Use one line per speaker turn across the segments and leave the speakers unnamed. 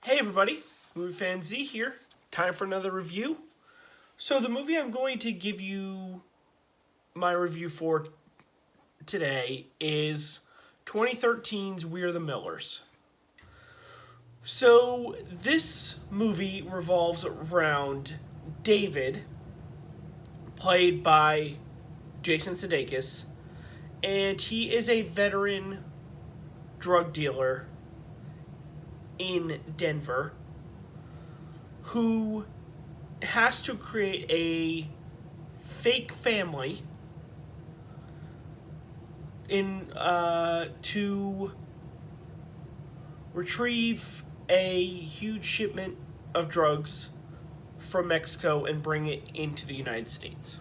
Hey everybody, Movie Fan Z here. Time for another review. So the movie I'm going to give you my review for today is 2013's We're the Millers. So this movie revolves around David, played by Jason Sudekis, and he is a veteran drug dealer in Denver who has to create a fake family to retrieve a huge shipment of drugs from Mexico and bring it into the United States.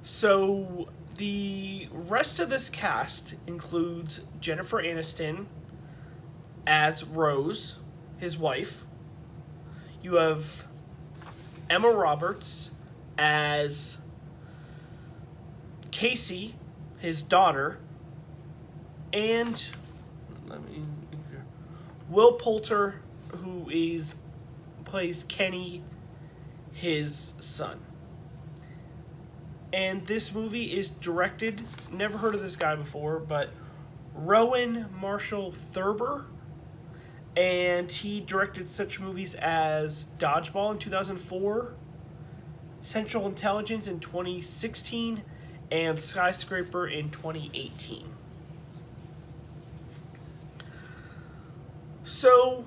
So the rest of this cast includes Jennifer Aniston as Rose, his wife. You have Emma Roberts as Casey, his daughter, and Will Poulter, who plays Kenny, his son. And this movie is directed, never heard of this guy before, but Rowan Marshall Thurber. And he directed such movies as Dodgeball in 2004, Central Intelligence in 2016, and Skyscraper in 2018. So,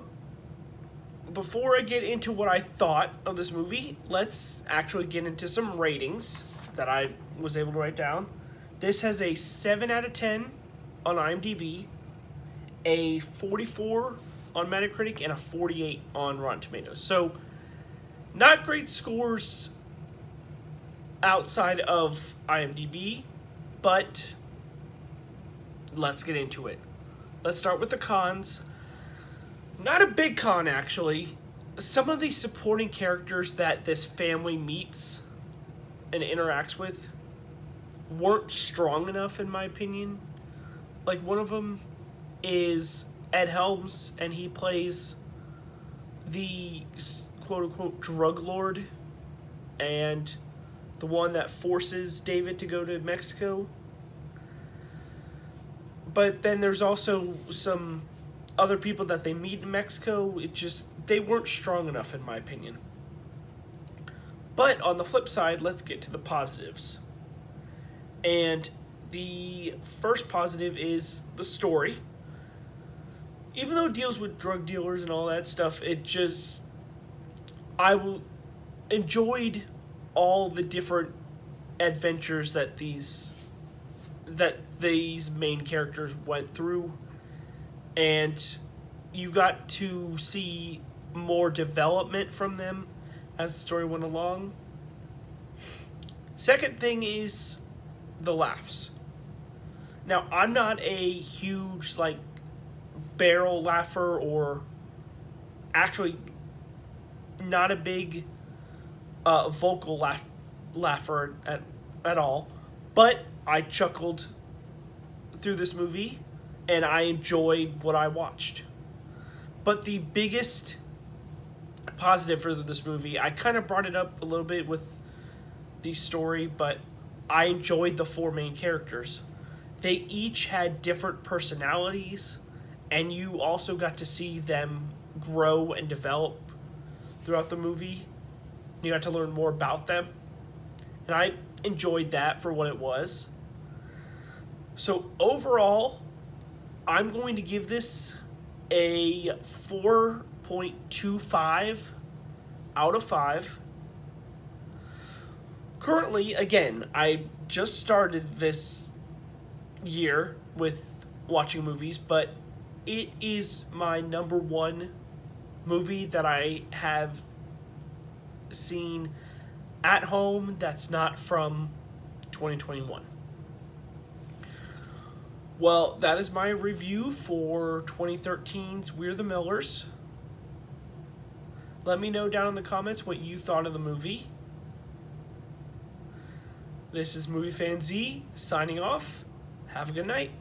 before I get into what I thought of this movie, let's actually get into some ratings that I was able to write down. This has a 7 out of 10 on IMDb, a 44 on Metacritic, and a 48 on Rotten Tomatoes. So, not great scores outside of IMDb, but let's get into it. Let's start with the cons. Not a big con, actually. Some of the supporting characters that this family meets and interacts with weren't strong enough, in my opinion. Like, one of them is Ed Helms, and he plays the quote-unquote drug lord and the one that forces David to go to Mexico. But then there's also some other people that they meet in Mexico. They weren't strong enough, in my opinion. But on the flip side, let's get to the positives. And the first positive is the story. Even though it deals with drug dealers and all that stuff, I enjoyed all the different adventures that these main characters went through, and you got to see more development from them as the story went along. Second thing is the laughs. Now, I'm not a huge barrel laugher, or actually not a big vocal laugher at all, but I chuckled through this movie and I enjoyed what I watched. But the biggest positive for this movie, I kind of brought it up a little bit with the story, but I enjoyed the 4 main characters. They each had different personalities, and you also got to see them grow and develop throughout the movie. You got to learn more about them. And I enjoyed that for what it was. So overall, I'm going to give this a 4.25 out of 5. Currently, again, I just started this year with watching movies, but it is my number 1 movie that I have seen at home that's not from 2021. Well, that is my review for 2013's We're the Millers. Let me know down in the comments what you thought of the movie. This is Movie Fan Z signing off. Have a good night.